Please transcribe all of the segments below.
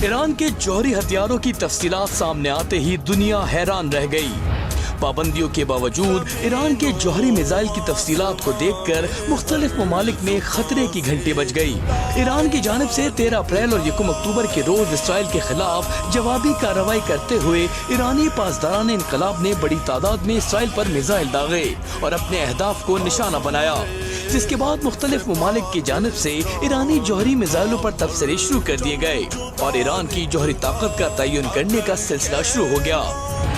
Iran के जौहरी हथियारों की तफसीलात सामने आते ही दुनिया हैरान रह गई। पाबंदियों के बावजूद ईरान के जौहरी मिसाइल की तफसीलात को देखकर मुख्तलिफ ममालिक में खतरे की घंटी बज गई। ईरान की जानिब से 13 अप्रैल और 1 अक्टूबर के रोज इसराइल के खिलाफ जवाबी कार्रवाई करते हुए ईरानी पासदारान इनकलाब ने बड़ी तादाद में इसराइल पर मिसाइल दागे और अपने अहदाफ को निशाना बनाया, जिसके बाद मुख्तलिफ ममालिक की जानिब से ईरानी जौहरी मिसाइलों पर तबसरे शुरू कर दिए गए और ईरान की जौहरी ताकत का तयन करने का सिलसिला शुरू हो गया।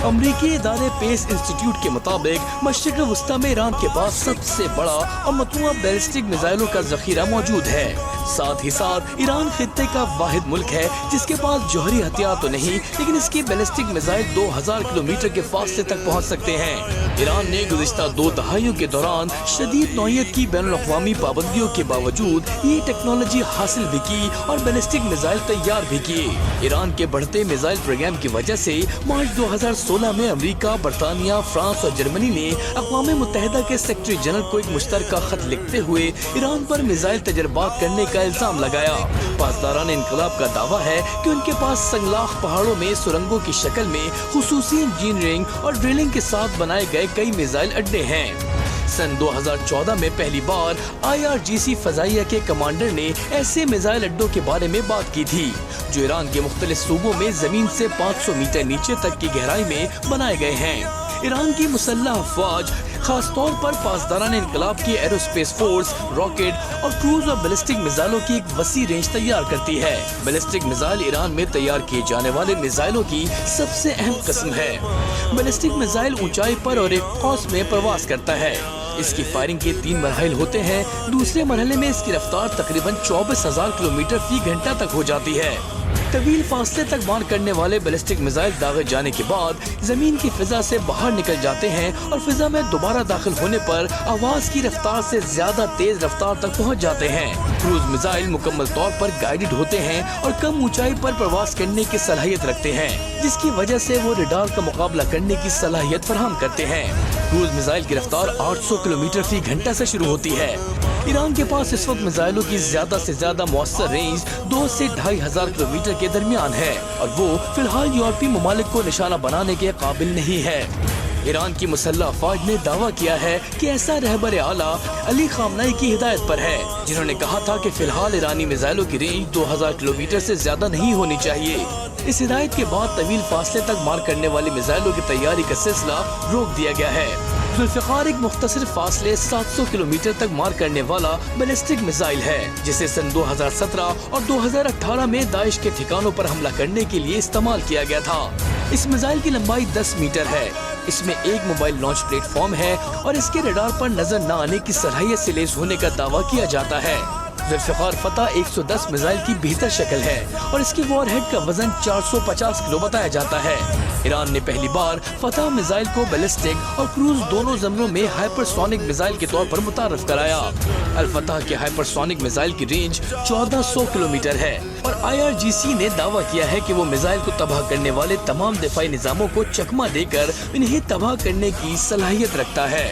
अमरीकी इदारे पेस इंस्टीट्यूट के मुताबिक मशरिक़ वस्ता में ईरान के पास सबसे बड़ा और मतनूआ बैलिस्टिक मिसाइलों का जखीरा मौजूद है। साथ ही साथ ईरान खित्ते का वाहिद मुल्क है जिसके पास जौहरी हथियार तो नहीं, लेकिन इसके बैलिस्टिक मिसाइल 2000 किलोमीटर के फासले तक पहुंच सकते हैं। ईरान ने गुज़िश्ता 2 दहाइयों के दौरान शदीद नौइयत की बैनुल-अक़वामी पाबंदियों के बावजूद ये टेक्नोलॉजी हासिल भी की और बैलिस्टिक मिसाइल तैयार भी किए। ईरान के बढ़ते मिसाइल प्रोग्राम की वजह से मार्च 2016 में अमेरिका, बरतानिया, फ्रांस और जर्मनी ने अक़वाम मुत्तहिदा के सेक्रेटरी जनरल को एक मुश्तरका खत लिखते हुए ईरान पर मिसाइल तजर्बात करने का इल्जाम लगाया। पासदारान इनकलाब का दावा है कि उनके पास संगलाख पहाड़ों में सुरंगों की शक्ल में खुसूसी इंजीनियरिंग और ड्रिलिंग के साथ बनाए गए कई मिसाइल अड्डे हैं। सन 2014 में पहली बार IRGC फजाइया के कमांडर ने ऐसे मिसाइल अड्डों के बारे में बात की थी जो ईरान के मुख्तलिफ सूबों में जमीन से 500 मीटर नीचे तक की गहराई में बनाए गए हैं। ईरान की मुसल्लह अफवाज खास तौर पर पासदारान इनकलाब की एरोस्पेस फोर्स, रॉकेट और क्रूज और बैलिस्टिक मिसाइलों की एक वसी रेंज तैयार करती है। बैलिस्टिक मिसाइल ईरान में तैयार किए जाने वाले मिसाइलों की सबसे अहम किस्म है। बैलिस्टिक मिसाइल ऊंचाई पर और एक कौस में प्रवास करता है। इसकी फायरिंग के 3 मरहले होते हैं। दूसरे मरहले में इसकी रफ्तार तकरीबन 24,000 किलोमीटर फी घंटा तक हो जाती है। तवील फासले तक मार करने वाले बैलिस्टिक मिसाइल दागे जाने के बाद जमीन की फिजा से बाहर निकल जाते हैं और फिजा में दोबारा दाखिल होने पर आवाज की रफ्तार से ज्यादा तेज रफ्तार तक पहुंच जाते हैं। क्रूज मिसाइल मुकम्मल तौर पर गाइडेड होते हैं और कम ऊंचाई पर प्रवास करने की सलाहियत रखते हैं, जिसकी वजह से वो रडार का मुकाबला करने की सलाहियत फराहम करते हैं। क्रूज मिसाइल की रफ्तार 800 किलोमीटर फी घंटा से शुरू होती है। ईरान के पास इस वक्त मिसाइलों की ज्यादा से ज्यादा मौसर रेंज 2 से 2500 किलोमीटर के दरमियान है और वो फिलहाल यूरोपीय ममालिक को निशाना बनाने के काबिल नहीं है। ईरान की मुसल्लह अफवाज ने दावा किया है कि ऐसा रहबर आला अली खामनाई की हिदायत पर है, जिन्होंने कहा था कि फिलहाल ईरानी मिसाइलों की रेंज 2000 किलोमीटर से ज्यादा नहीं होनी चाहिए। इस हिदायत के बाद तवील फासले तक मार करने वाली मिसाइलों की तैयारी का सिलसिला रोक दिया गया है। जुल्फ़िकार एक मुख्तसर फासले 700 किलोमीटर तक मार करने वाला बैलिस्टिक मिसाइल है, जिसे सन 2017 और 2018 में दाइश के ठिकानों पर हमला करने के लिए इस्तेमाल किया गया था। इस मिसाइल की लंबाई 10 मीटर है। इसमें एक मोबाइल लॉन्च प्लेटफॉर्म है और इसके रडार पर नजर न आने की सलाहियत से लैस होने का दावा किया जाता है। जुल्फ़िकार फतह 110 मिसाइल की बेहतर शक्ल है और इसके वॉरहेड का वजन 450 किलो बताया जाता है। ईरान ने पहली बार फतह मिसाइल को बैलिस्टिक और क्रूज दोनों जमरों में हाइपरसोनिक मिसाइल के तौर पर मुतारफ कराया। अल-फतह के हाइपरसोनिक मिसाइल की रेंज 1400 किलोमीटर है और IRGC ने दावा किया है कि वो मिसाइल को तबाह करने वाले तमाम दिफाई निजामों को चकमा देकर इन्हें तबाह करने की सलाहियत रखता है।